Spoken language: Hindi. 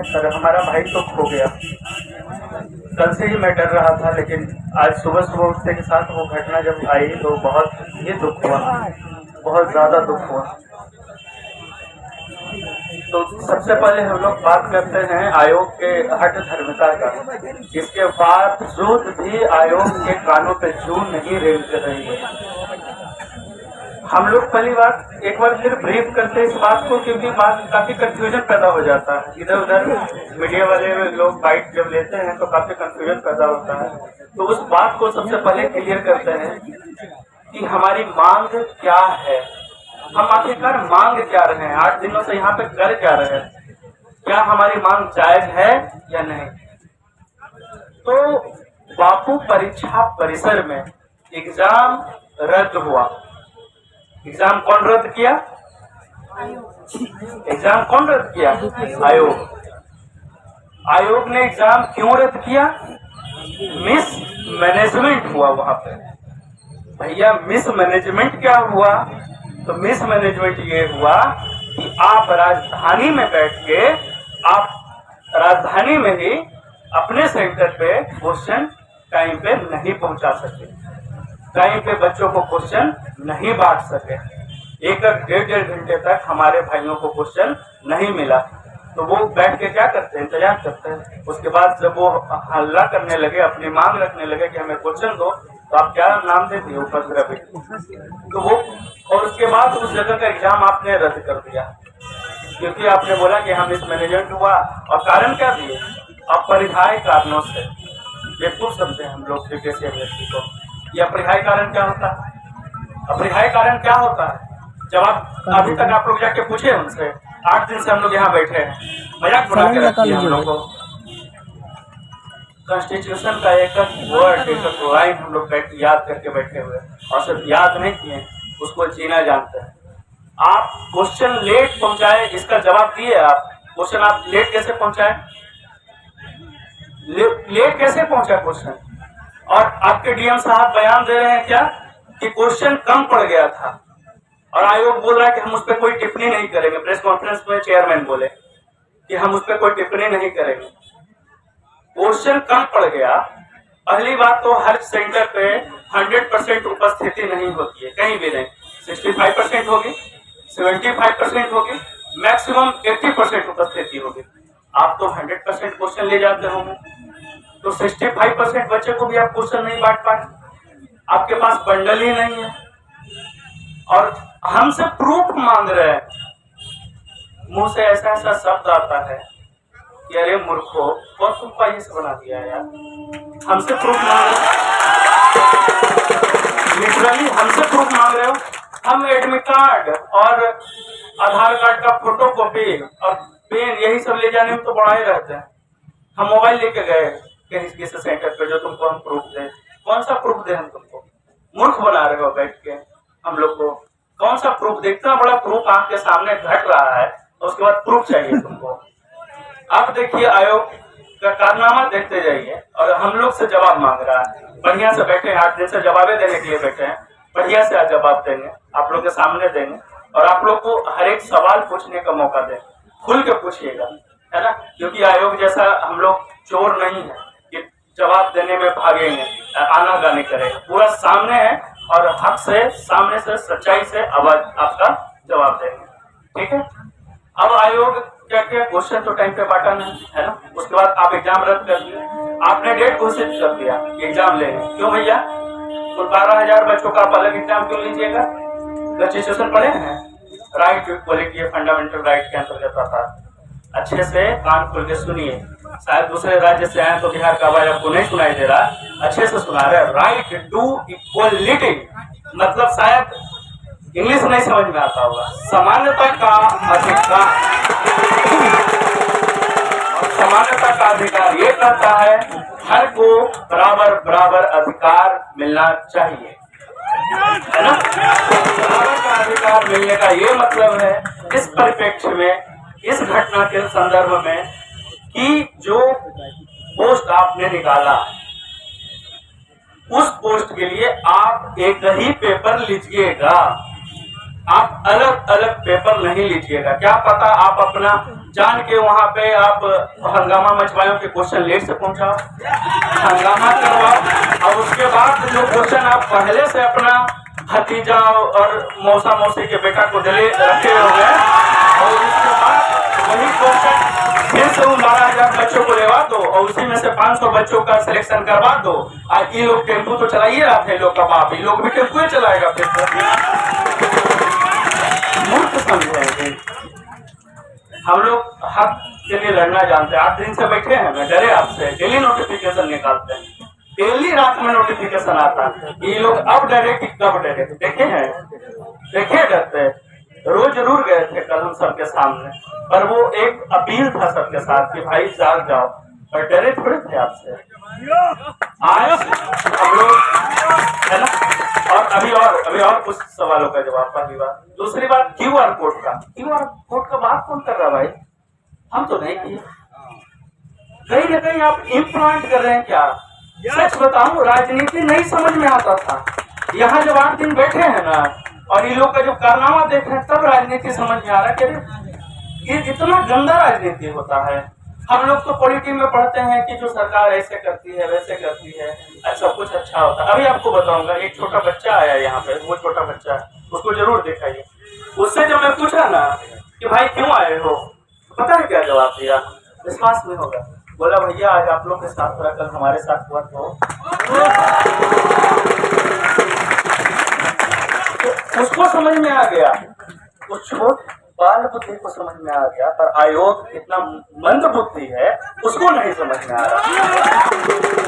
पर हमारा भाई तो खो गया। कल से ही मैं डर रहा था, लेकिन आज सुबह सुबह उठने के साथ वो घटना जब आई तो बहुत ही दुख हुआ, बहुत ज्यादा दुख हुआ। तो सबसे पहले हम लोग बात करते हैं आयोग के हठ धर्मता का। इसके बावजूद भी आयोग के कानों पे जू नहीं रेंग रही है। हम लोग पहली बात एक बार फिर ब्रीफ करते हैं इस बात को, क्योंकि बात काफी कंफ्यूजन पैदा हो जाता है। इधर उधर मीडिया वाले लोग बाइट जब लेते हैं तो काफी कंफ्यूजन पैदा होता है। तो उस बात को सबसे पहले क्लियर करते हैं कि हमारी मांग क्या है, हम आखिरकार मांग क्या रहे हैं, 8 दिनों से यहाँ पे कर क्या रहे हैं, क्या हमारी मांग जायज है या नहीं। तो बापू परीक्षा परिसर में एग्जाम रद्द हुआ। एग्जाम कौन रद्द किया? एग्जाम कौन रद्द किया? आयोग। आयोग ने एग्जाम क्यों रद्द किया? मिस मैनेजमेंट हुआ वहां पे। भैया मिस मैनेजमेंट क्या हुआ? तो मिस मैनेजमेंट ये हुआ कि आप राजधानी में बैठ के, आप राजधानी में ही अपने सेंटर पे क्वेश्चन टाइम पे नहीं पहुंचा सके, टाइम पे बच्चों को क्वेश्चन नहीं बांट सके। एक डेढ़ घंटे तक हमारे भाइयों को क्वेश्चन नहीं मिला। तो वो बैठ के क्या करते हैं? इंतजार करते हैं। उसके बाद जब वो हल्ला करने लगे, अपनी मांग रखने लगे कि हमें क्वेश्चन दो, तो आप क्या नाम देते हो? उपद्रवी। तो वो, और उसके बाद उस जगह का एग्जाम आपने रद्द कर दिया, क्योंकि आपने बोला कि हम इस मैनेजमेंट हुआ। और कारण क्या दिए? अपरिहार्य कारणों से। ये पूछ सकते हैं हम लोग किसी व्यक्ति को, ये अपरिहार्य कारण क्या होता है? अपरिहार्य कारण क्या होता है? जब आप अभी तक आप लोग जाके पूछे उनसे, 8 दिन से हम लोग यहाँ बैठे हैं, मजाक बना के रखी है हम लोग को। कॉन्स्टिट्यूशन का एक वर्ड, एक लाइन हम लोग याद करके बैठे हुए, और सिर्फ याद नहीं किए, उसको जीना जानते हैं। आप क्वेश्चन लेट पहुंचाए, इसका जवाब दिए आप। क्वेश्चन आप लेट कैसे पहुंचाए? लेट कैसे पहुंचा क्वेश्चन? और आपके डीएम साहब बयान दे रहे हैं क्या कि क्वेश्चन कम पड़ गया था, और आयोग बोल रहा है कि हम उस पर कोई टिप्पणी नहीं करेंगे। प्रेस कॉन्फ्रेंस में चेयरमैन बोले कि हम उस पर कोई टिप्पणी नहीं करेंगे। क्वेश्चन कम पड़ गया। पहली बात तो हर सेंटर पे 100% उपस्थिति नहीं होती है, कहीं भी नहीं। 65% होगी, 75% होगी, मैक्सिमम 80% उपस्थिति होगी। आप तो 100% क्वेश्चन ले जाते होंगे, तो 65% बच्चे को भी आप क्वेश्चन नहीं बांट पाए। आपके पास बंडल ही नहीं है, और हमसे प्रूफ मांग रहे हैं। मुंह से ऐसा ऐसा शब्द आता है कि अरे मूर्खो, कौन तुमको ये से बना दिया यार। हमसे प्रूफ मांग रहे हो, लिटरली हमसे प्रूफ मांग रहे हो। हम एडमिट कार्ड और आधार कार्ड का फोटोकॉपी और पेन यही सब ले जाने में तो बड़ा ही रहते हैं। हम मोबाइल लेके गए कहीं किसी सेंटर पे, जो तुमको हम प्रूफ दें। कौन सा प्रूफ दे? हम तुमको मूर्ख बना रहे हो बैठ के हम लोग को। कौन सा प्रूफ? देखना बड़ा प्रूफ आंख के सामने घट रहा है, तो उसके बाद प्रूफ चाहिए तुमको। अब देखिए आयोग का कारनामा देखते जाइए, और हम लोग से जवाब मांग रहा है। बढ़िया से बैठे हैं, 8 दिन से जवाबें देने के लिए बैठे हैं। बढ़िया से आज जवाब देंगे, आप लोग के सामने देंगे, और आप लोग को हर एक सवाल पूछने का मौका दें। खुल के पूछिएगा, है ना, क्योंकि आयोग जैसा हम लोग चोर नहीं है कि जवाब देने में भागेंगे, आनाकानी करेंगे। पूरा सामने है, और हक से, सामने से, सच्चाई से आवाज आपका जवाब देंगे। ठीक है। अब आयोग क्या क्या क्वेश्चन तो टाइम पे बांटा नहीं, है ना। उसके बाद आप एग्जाम रद्द कर दिए, आपने डेट घोषित कर दिया एग्जाम लेने। क्यों भैया? तो 12,000 बच्चों का आप अलग एग्जाम क्यों लीजिएगा? कॉन्स्टिट्यूशन पढ़े हैं? Right to equality fundamental right के अंतर्गत आता। अच्छे से कान खोल के सुनिए। शायद दूसरे राज्य से आए तो बिहार का आवाज आपको नहीं सुनाई दे रहा, अच्छे से सुना रहे। राइट टू इक्वलिटी मतलब शायद इंग्लिश नहीं समझ में आता होगा। समानता का अधिकार, और समानता का अधिकार ये कहता है हर को बराबर बराबर अधिकार मिलना चाहिए, है ना। बराबर का अधिकार मिलने का ये मतलब है इस परिप्रेक्ष्य में, इस घटना के संदर्भ में, कि जो पोस्ट आपने निकाला उस पोस्ट के लिए आप एक ही पेपर लीजिएगा, आप अलग अलग पेपर नहीं लीजिएगा। क्या पता आप अपना जान के वहां पे आप हंगामा मचवाओ के क्वेश्चन लेट से पहुंचाओ, हंगामा करवाओ, और उसके बाद जो क्वेश्चन आप पहले से अपना भतीजा और मौसा मौसी के बेटा को दिले रखे हो गए, और उसके बाद वही क्वेश्चन फिर से उन 12,000 बच्चों को लेवा दो और उसी में से 500 बच्चों का सिलेक्शन करवा दो। आज ये लोग टेम्पू तो चलाइए रहा थे, लोग का बाप, ये लोग भी टेम्पू ही चलाएगा फिर मूर्ख समझेंगे। हम लोग हक के लिए लड़ना जानते हैं। 8 दिन से बैठे हैं, मैं डरे आपसे, डेली नोटिफिकेशन निकालते हैं, डेली रात में नोटिफिकेशन आता है। ये लोग अब डरे कि कब डरे, देखे हैं, देखे डरते, रोज जरूर गए थे कल हम सबके सामने, पर वो एक अपील था सबके साथ कि भाई जाग जाओ, और डरे थोड़े थे आपसे। आज हम लोग है ना, और अभी और कुछ सवालों का जवाब। पहली बात। दूसरी बात, QR कोड का बात कौन कर रहा भाई, हम तो नहीं किए। कहीं न कहीं आप इम्प्लांट कर रहे हैं क्या? सच बताऊं, राजनीति नहीं समझ में आता था। यहाँ जब 8 दिन बैठे हैं ना, और ये लोग का जब कारनामा देख रहे हैं, तब राजनीति समझ में आ रहा है कि ये इतना गंदा राजनीति होता है। हम लोग तो पॉलिटिक्स में पढ़ते हैं कि जो सरकार ऐसे करती है वैसे करती है, सब कुछ अच्छा होता है। अभी आपको बताऊंगा, एक छोटा बच्चा आया यहाँ पे, वो छोटा बच्चा है, उसको जरूर दिखाइए। उससे जब मैं पूछा ना कि भाई क्यों आए हो, पता है क्या जवाब दिया? विश्वास नहीं होगा, बोला भैया आज आप लोग के साथ हुआ, कल हमारे साथ हुआ तो उसको समझ में आ गया, उस छोट बाल बुद्धि को समझ में आ गया, पर आयोग कितना मंद बुद्धि है उसको नहीं समझ में आ रहा।